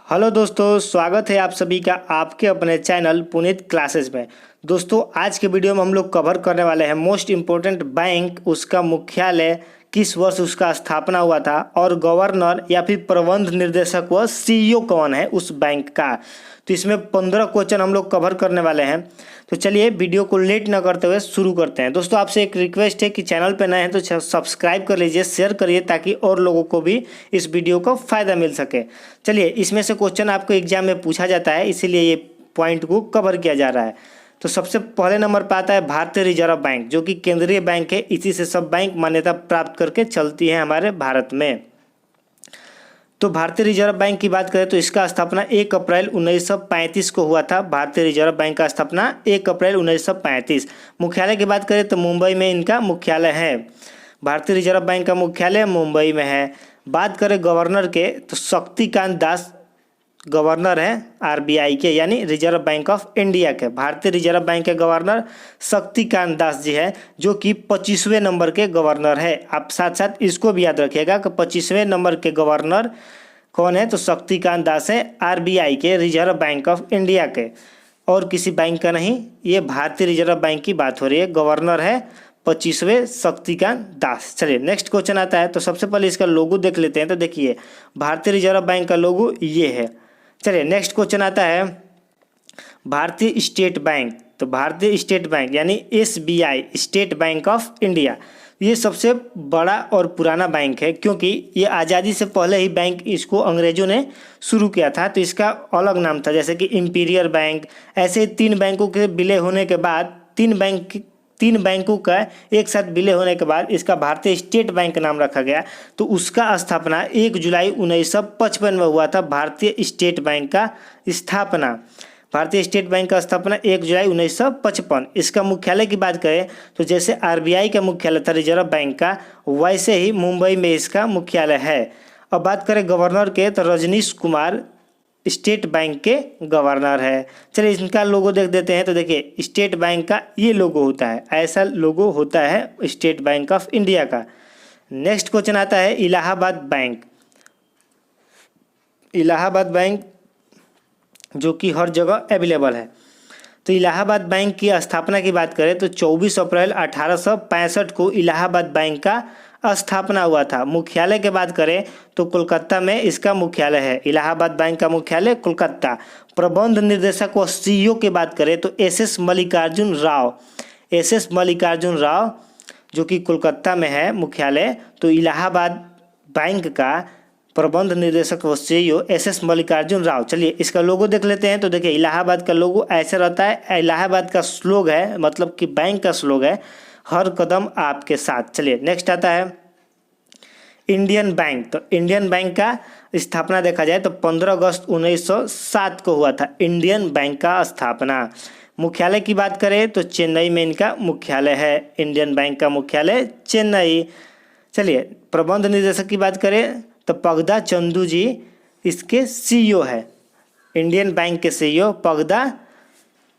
Hello दोस्तों, स्वागत है आप सभी का आपके अपने चैनल पुनीत क्लासेस में। दोस्तों, आज के वीडियो में हम लोग कवर करने वाले हैं मोस्ट इम्पोर्टेंट बैंक, उसका मुख्यालय, किस वर्ष उसका स्थापना हुआ था और गवर्नर या फिर प्रबंध निर्देशक व सीईओ कौन है उस बैंक का। तो इसमें 15 क्वेश्चन हम लोग कवर करने वाले हैं। तो चलिए वीडियो को लेट न करते हुए शुरू करते हैं। दोस्तों, आपसे एक रिक्वेस्ट है कि चैनल पर नए हैं तो सब्सक्राइब कर लीजिए, शेयर करिए ताकि और लोगों को भी इस वीडियो का फ़ायदा मिल सके। चलिए, इसमें से क्वेश्चन आपको एग्जाम में पूछा जाता है, इसीलिए ये पॉइंट को कवर किया जा रहा है। तो सबसे पहले नंबर पर आता है भारतीय रिजर्व बैंक, जो कि केंद्रीय बैंक है। इसी से सब बैंक मान्यता प्राप्त करके चलती है हमारे भारत में। तो भारतीय रिजर्व बैंक की बात करें तो इसका स्थापना 1 अप्रैल 1935 को हुआ था। भारतीय रिजर्व बैंक का स्थापना 1 अप्रैल 1935। मुख्यालय की बात करें तो मुंबई में इनका मुख्यालय है। भारतीय रिजर्व बैंक का मुख्यालय मुंबई में है। बात करें गवर्नर के तो शक्तिकांत दास गवर्नर हैं आरबीआई के, यानी रिजर्व बैंक ऑफ इंडिया के। भारतीय रिजर्व बैंक के गवर्नर शक्तिकांत दास जी है, जो कि 25वें नंबर के गवर्नर है। आप साथ साथ इसको भी याद रखिएगा कि 25वें नंबर के गवर्नर कौन है, तो शक्तिकांत दास है आरबीआई के, रिजर्व बैंक ऑफ इंडिया के, और किसी बैंक का नहीं। ये भारतीय रिजर्व बैंक की बात हो रही है। गवर्नर है 25वें शक्तिकांत दास। चलिए नेक्स्ट क्वेश्चन आता है। तो सबसे पहले इसका लोगो देख लेते हैं। तो देखिए, भारतीय रिजर्व बैंक का लोगो ये है। चलिए नेक्स्ट क्वेश्चन आता है भारतीय स्टेट बैंक। तो भारतीय स्टेट बैंक यानी SBI, state bank of India, ये सबसे बड़ा और पुराना बैंक है, क्योंकि ये आज़ादी से पहले ही बैंक इसको अंग्रेजों ने शुरू किया था। तो इसका अलग नाम था, जैसे कि इंपीरियल बैंक। ऐसे 3 बैंकों के विलय होने के बाद, 3 बैंकों का एक साथ विलय होने के बाद इसका भारतीय स्टेट बैंक नाम रखा गया। तो उसका स्थापना 1 जुलाई 1955 में हुआ था। भारतीय स्टेट बैंक का स्थापना, भारतीय स्टेट बैंक का स्थापना 1 जुलाई 1955। इसका मुख्यालय की बात करें तो जैसे आरबीआई का मुख्यालय था रिजर्व बैंक का, वैसे ही मुंबई में इसका मुख्यालय है। अब बात करें गवर्नर के तो रजनीश कुमार स्टेट बैंक के गवर्नर है। चलिए इनका लोगो देख देते हैं। तो देखिए, स्टेट बैंक का ये लोगो होता है, ऐसा लोगो होता है स्टेट बैंक ऑफ इंडिया का। नेक्स्ट क्वेश्चन आता है इलाहाबाद बैंक। इलाहाबाद बैंक जो कि हर जगह अवेलेबल है। तो इलाहाबाद बैंक की स्थापना की बात करें तो 24 अप्रैल 1865 को इलाहाबाद बैंक का स्थापना हुआ था। मुख्यालय की बात करें तो कोलकाता में इसका मुख्यालय है। इलाहाबाद बैंक का मुख्यालय कोलकाता। प्रबंध निर्देशक व सीईओ की बात करें तो एसएस मल्लिकार्जुन राव, जो कि कोलकाता में है मुख्यालय। तो इलाहाबाद बैंक का प्रबंध निर्देशक व सीईओ एसएस मल्लिकार्जुन राव। चलिए इसका लोगो देख लेते हैं। तो देखिए, इलाहाबाद का लोगो ऐसे रहता है। इलाहाबाद का स्लोग है, मतलब कि बैंक का स्लोग है, हर कदम आपके साथ। चलिए नेक्स्ट आता है इंडियन बैंक। तो इंडियन बैंक का स्थापना देखा जाए तो 15 अगस्त 1907 को हुआ था इंडियन बैंक का स्थापना। मुख्यालय की बात करें तो चेन्नई में इनका मुख्यालय है। इंडियन बैंक का मुख्यालय चेन्नई। चलिए प्रबंध निर्देशक की बात करें तो पगदा चंदू जी इसके सीईओ है। इंडियन बैंक के सीईओ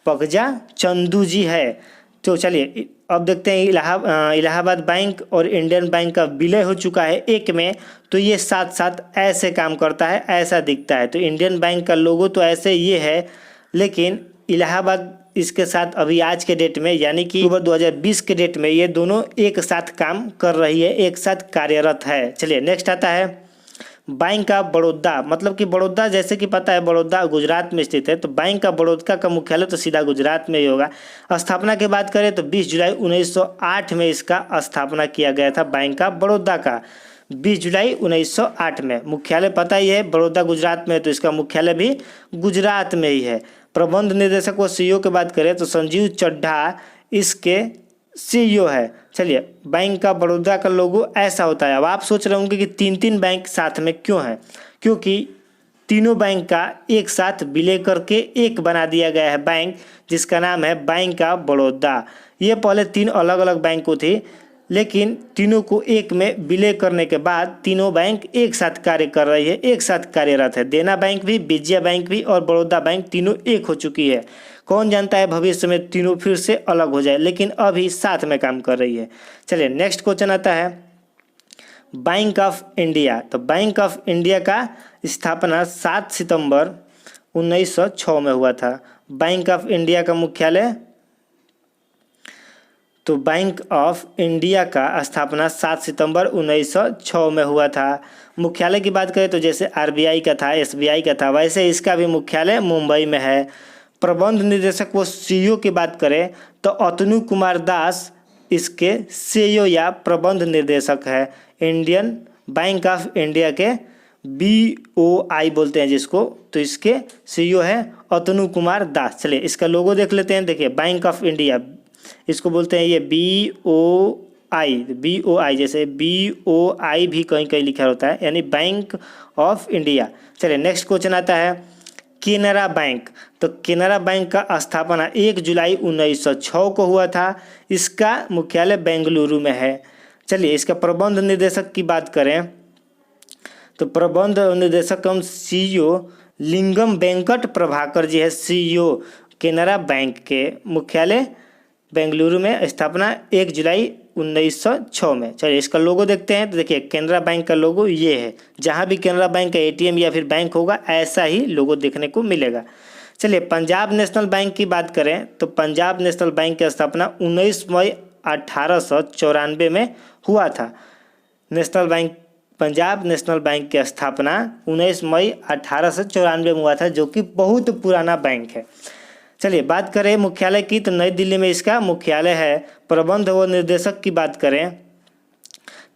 पगजा चंदू जी है। तो चलिए अब देखते हैं इलाहाबाद बैंक और इंडियन बैंक का विलय हो चुका है एक में। तो ये साथ साथ ऐसे काम करता है, ऐसा दिखता है। तो इंडियन बैंक का लोगो तो ऐसे ये है, लेकिन इलाहाबाद इसके साथ अभी आज के डेट में, यानी कि अक्टूबर 2020 के डेट में, ये दोनों एक साथ काम कर रही है, एक साथ कार्यरत है। चलिए नेक्स्ट आता है बैंक ऑफ बड़ौदा। मतलब कि बड़ौदा, जैसे कि पता है बड़ौदा गुजरात में स्थित है, तो बैंक ऑफ बड़ौदा का मुख्यालय तो सीधा गुजरात में ही होगा। स्थापना की बात करें तो 20 जुलाई 1908 में इसका स्थापना किया गया था, बैंक ऑफ बड़ौदा का। 20 जुलाई 1908 में। मुख्यालय पता ही है बड़ौदा गुजरात में है, तो इसका मुख्यालय भी गुजरात में ही है। प्रबंध निर्देशक व सीईओ की बात करें तो संजीव चड्ढा इसके सीईओ है। चलिए, बैंक का बड़ौदा का लोगो ऐसा होता है। अब आप सोच रहे होंगे कि 3 बैंक साथ में क्यों हैं? क्योंकि तीनों बैंक का एक साथ विलय करके एक बना दिया गया है बैंक, जिसका नाम है बैंक ऑफ बड़ौदा। ये पहले 3 अलग अलग बैंकों थी, लेकिन तीनों को एक में विलय करने के बाद तीनों बैंक एक साथ कार्य कर रही है, एक साथ कार्यरत है। देना बैंक भी, विजया बैंक भी और बड़ौदा बैंक तीनों एक हो चुकी है। कौन जानता है भविष्य में तीनों फिर से अलग हो जाए, लेकिन अभी साथ में काम कर रही है। चलिए नेक्स्ट क्वेश्चन आता है बैंक ऑफ इंडिया। तो बैंक ऑफ इंडिया का स्थापना 7 सितंबर 1906 में हुआ था। बैंक ऑफ इंडिया का मुख्यालय, तो बैंक ऑफ इंडिया का स्थापना 7 सितंबर 1906 में हुआ था। मुख्यालय की बात करें तो जैसे आरबीआई का था, एसबीआई का था, वैसे इसका भी मुख्यालय मुंबई में है। प्रबंध निदेशक वो सीईओ की बात करें तो अतनु कुमार दास इसके सीईओ या प्रबंध निर्देशक है। इंडियन बैंक ऑफ इंडिया के BOI बोलते हैं जिसको, तो इसके सीईओ है अतनु कुमार दास। चलिए इसका लोगो देख लेते हैं। देखिए बैंक ऑफ इंडिया, इसको बोलते हैं ये BOI, जैसे BOI भी कहीं कहीं लिखा होता है, यानी बैंक ऑफ इंडिया। चलिए नेक्स्ट क्वेश्चन आता है केनरा बैंक। तो केनरा बैंक का स्थापना 1 जुलाई 1906 को हुआ था। इसका मुख्यालय बेंगलुरु में है। चलिए इसका प्रबंध निदेशक की बात करें तो प्रबंध निदेशक एवं सीईओ लिंगम वेंकट प्रभाकर जी है सीईओ केनरा बैंक के। मुख्यालय बेंगलुरु में, स्थापना 1 जुलाई 1906 में। चलिए इसका लोगो देखते हैं। तो देखिए केनरा बैंक का लोगो ये है। जहाँ भी केनरा बैंक का ATM या फिर बैंक होगा ऐसा ही लोगो देखने को मिलेगा। चलिए पंजाब नेशनल बैंक की बात करें तो पंजाब नेशनल बैंक की स्थापना 19 मई 1894 में हुआ था। पंजाब नेशनल बैंक की स्थापना 19 मई 1894 में हुआ था, जो कि बहुत पुराना बैंक है। चलिए बात करें मुख्यालय की तो नई दिल्ली में इसका मुख्यालय है। प्रबंध व निर्देशक की बात करें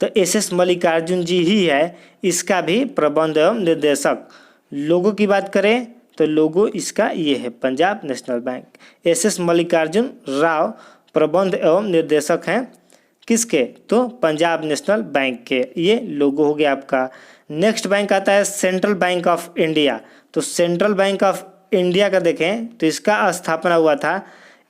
तो SS मल्लिकार्जुन जी ही है इसका भी प्रबंध एवं निर्देशक। लोगो की बात करें तो लोगो इसका ये है Punjab national bank. SS Mallikarjun Rao प्रबंध एवं निर्देशक हैं किसके, तो पंजाब नेशनल बैंक के। ये लोगो हो गया आपका। नेक्स्ट बैंक आता है सेंट्रल बैंक ऑफ इंडिया। तो सेंट्रल बैंक ऑफ इंडिया का देखें तो इसका स्थापना हुआ था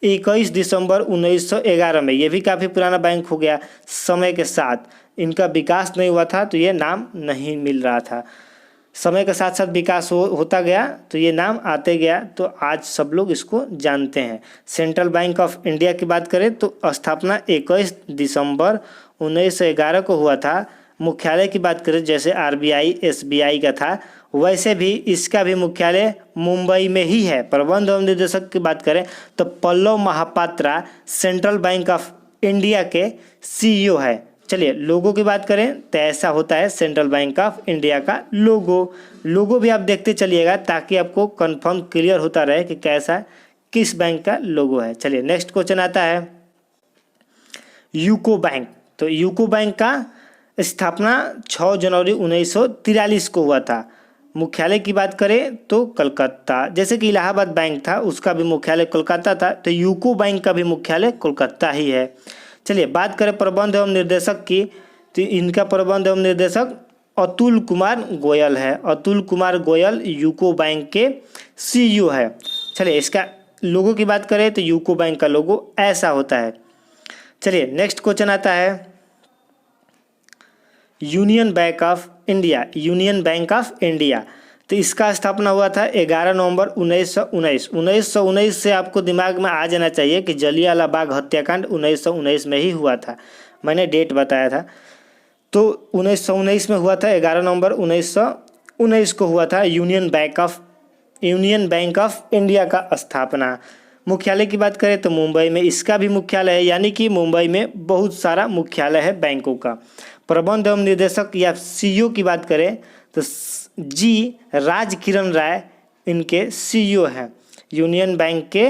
21 दिसंबर 1911 में। ये भी काफ़ी पुराना बैंक हो गया। समय के साथ इनका विकास नहीं हुआ था तो ये नाम नहीं मिल रहा था। समय के साथ साथ विकास होता गया तो ये नाम आते गया, तो आज सब लोग इसको जानते हैं। सेंट्रल बैंक ऑफ इंडिया की बात करें तो स्थापना 21 दिसंबर 1911 को हुआ था। मुख्यालय की बात करें जैसे RBI SBI का था, वैसे भी इसका भी मुख्यालय मुंबई में ही है। प्रबंध एवं निदेशक की बात करें तो Pallav Mahapatra central bank of India के सीईओ है। चलिए लोगो की बात करें तो ऐसा होता है सेंट्रल बैंक ऑफ इंडिया का लोगो भी आप देखते चलिएगा ताकि आपको कंफर्म क्लियर होता रहे कि कैसा किस बैंक का लोगो है। चलिए नेक्स्ट क्वेश्चन आता है यूको बैंक। तो यूको बैंक का स्थापना 6 जनवरी 1943 को हुआ था। मुख्यालय की बात करें तो कलकत्ता, जैसे कि इलाहाबाद बैंक था उसका भी मुख्यालय कोलकाता था, तो यूको बैंक का भी मुख्यालय कोलकाता ही है। चलिए बात करें प्रबंध एवं निर्देशक की तो इनका प्रबंध एवं निर्देशक अतुल कुमार गोयल है। अतुल कुमार गोयल यूको बैंक के सीईओ है। चलिए इसका लोगो की बात करें तो यूको बैंक का लोगो ऐसा होता है। चलिए नेक्स्ट क्वेश्चन आता है union bank of India. Union bank of India तो इसका स्थापना हुआ था 11 नवंबर 1919। 1919 से आपको दिमाग में आ जाना चाहिए कि जलियांवाला बाग हत्याकांड 1919 में ही हुआ था। मैंने डेट बताया था, तो 1919 में हुआ था। 11 नवंबर 1919 को हुआ था यूनियन बैंक ऑफ इंडिया का स्थापना। मुख्यालय की बात करें तो मुंबई में इसका भी मुख्यालय है, यानी कि मुंबई में बहुत सारा मुख्यालय है बैंकों का। प्रबंध एवं निदेशक या सीईओ की बात करें तो जी राजकिरण राय इनके सीईओ हैं। यूनियन बैंक के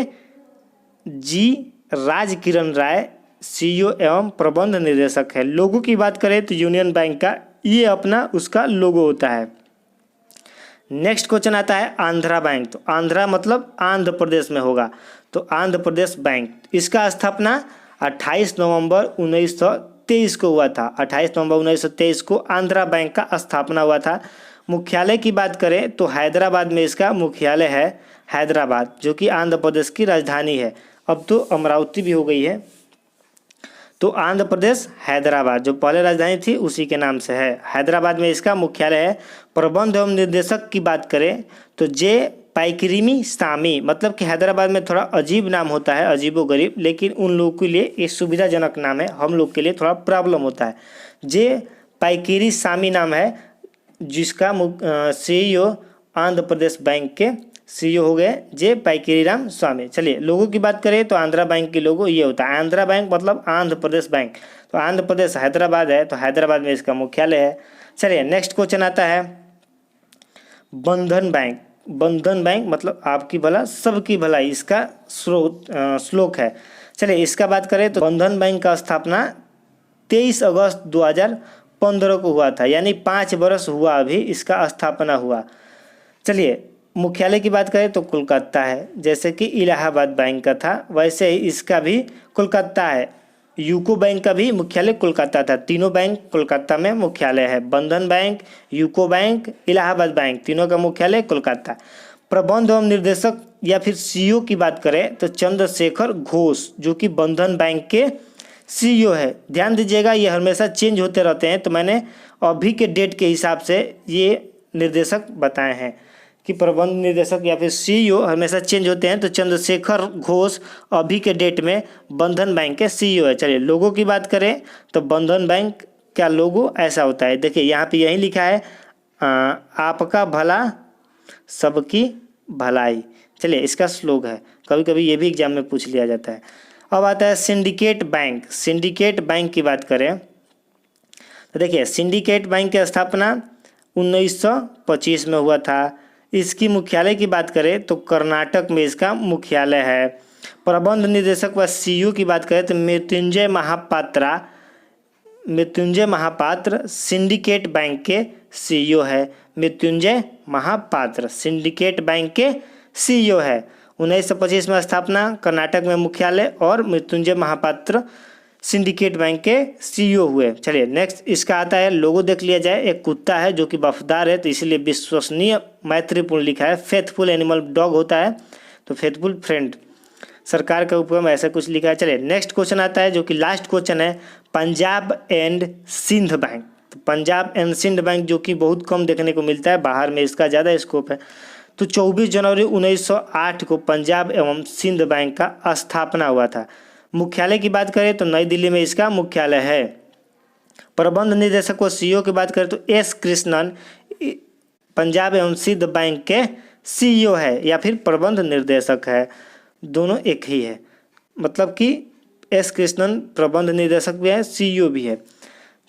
जी राजकिरण राय सीईओ एवं प्रबंध निदेशक है। लोगो की बात करें तो यूनियन बैंक का ये अपना उसका लोगो होता है। नेक्स्ट क्वेश्चन आता है आंध्रा बैंक। तो आंध्रा मतलब आंध्र प्रदेश में होगा, तो आंध्र प्रदेश बैंक इसका स्थापना 28 नवंबर 1923 को हुआ था। 28 नवंबर 1923 को आंध्रा बैंक का स्थापना हुआ था। मुख्यालय की बात करें तो हैदराबाद में इसका मुख्यालय है। हैदराबाद जो कि आंध्र प्रदेश की राजधानी है, अब तो अमरावती भी हो गई है। तो आंध्र प्रदेश हैदराबाद जो पहले राजधानी थी उसी के नाम से है। हैदराबाद में इसका मुख्यालय है। प्रबंध एवं निर्देशक की बात करें तो जे पाइकरिमी सामी, मतलब कि हैदराबाद में थोड़ा अजीब नाम होता है, अजीबो गरीब, लेकिन उन लोगों के लिए ये सुविधाजनक नाम है, हम लोग के लिए थोड़ा प्रॉब्लम होता है। जे पाइकिरी स्वामी नाम है, जिसका CEO आंध्र प्रदेश बैंक के CEO हो गए जे पाइकिरीराम स्वामी। चलिए लोगों की बात करें तो आंध्रा बैंक के लोगो ये होता है। आंध्रा बैंक मतलब आंध्र प्रदेश बैंक, तो आंध्र प्रदेश हैदराबाद है, तो हैदराबाद में इसका मुख्यालय है। चलिए नेक्स्ट क्वेश्चन आता है बंधन बैंक। बंधन बैंक मतलब आपकी भला सबकी भलाई, इसका श्लोक है। चलिए इसका बात करें तो बंधन बैंक का स्थापना 23 अगस्त 2015 को हुआ था, यानी 5 वर्ष हुआ अभी इसका स्थापना हुआ। चलिए मुख्यालय की बात करें तो कोलकाता है, जैसे कि इलाहाबाद बैंक का था वैसे ही इसका भी कोलकाता है। यूको बैंक का भी मुख्यालय कोलकाता था। तीनों बैंक कोलकाता में मुख्यालय है। बंधन bank, UCO bank, Allahabad bank, तीनों का मुख्यालय कोलकाता। प्रबंध एवं निर्देशक या फिर CEO की बात करें तो चंद्रशेखर घोष, जो कि बंधन बैंक के CEO है। ध्यान दीजिएगा ये हमेशा चेंज होते रहते हैं, तो मैंने अभी के डेट के हिसाब से ये निर्देशक बताए हैं कि प्रबंध निर्देशक या फिर CEO हमेशा चेंज होते हैं। तो चंद्रशेखर घोष अभी के डेट में बंधन बैंक के CEO है। चलिए लोगो की बात करें तो बंधन बैंक का लोगो ऐसा होता है, देखिए यहाँ पे यही लिखा है आपका भला सबकी भलाई। चलिए इसका श्लोक है, कभी कभी ये भी एग्जाम में पूछ लिया जाता है। अब आता है सिंडिकेट बैंक। सिंडिकेट बैंक की बात करें तो देखिए सिंडिकेट बैंक की स्थापना 1925 में हुआ था। इसकी मुख्यालय की बात करें तो कर्नाटक में इसका मुख्यालय है। प्रबंध निदेशक व CEO की बात करें तो मृत्युंजय महापात्र सिंडिकेट बैंक के CEO है। मृत्युंजय महापात्र सिंडिकेट बैंक के CEO है। 1925 में स्थापना, कर्नाटक में मुख्यालय और मृत्युंजय महापात्र सिंडिकेट बैंक के CEO हुए। चलिए नेक्स्ट इसका आता है लोगो देख लिया जाए। एक कुत्ता है जो कि वफादार है, तो इसीलिए विश्वसनीय मैत्रीपूर्ण लिखा है। फेथफुल एनिमल डॉग होता है तो फेथफुल फ्रेंड, सरकार के उपक्रम ऐसा कुछ लिखा है। चलिए नेक्स्ट क्वेश्चन आता है जो कि लास्ट क्वेश्चन है पंजाब एंड सिंध बैंक। तो पंजाब एंड सिंध बैंक जो कि बहुत कम देखने को मिलता है, बाहर में इसका ज़्यादा स्कोप है। तो 24 जनवरी 1908 को पंजाब एवं सिंध बैंक का स्थापना हुआ था। मुख्यालय की बात करें तो नई दिल्ली में इसका मुख्यालय है। प्रबंध निदेशक को CEO की बात करें तो S कृष्णन पंजाब एवं सिंध बैंक के CEO है या फिर प्रबंध निर्देशक है, दोनों एक ही है। मतलब कि S कृष्णन प्रबंध निदेशक भी है, CEO भी है।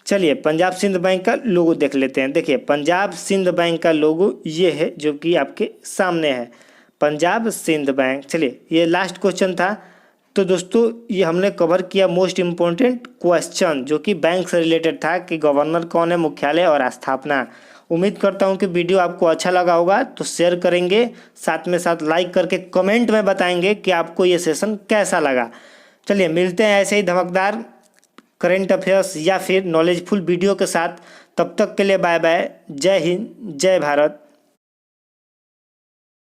चलिए पंजाब सिंध बैंक का लोगो देख लेते हैं। देखिए पंजाब सिंध बैंक का लोगो ये है जो कि आपके सामने है, पंजाब सिंध बैंक। चलिए ये लास्ट क्वेश्चन था। तो दोस्तों ये हमने कवर किया मोस्ट इम्पोर्टेंट क्वेश्चन जो कि बैंक से रिलेटेड था कि गवर्नर कौन है, मुख्यालय और स्थापना। उम्मीद करता हूँ कि वीडियो आपको अच्छा लगा होगा, तो शेयर करेंगे, साथ में साथ लाइक करके कमेंट में बताएंगे कि आपको ये सेशन कैसा लगा। चलिए मिलते हैं ऐसे ही धमकदार करंट अफेयर्स या फिर नॉलेजफुल वीडियो के साथ। तब तक के लिए बाय बाय। जय हिंद, जय भारत।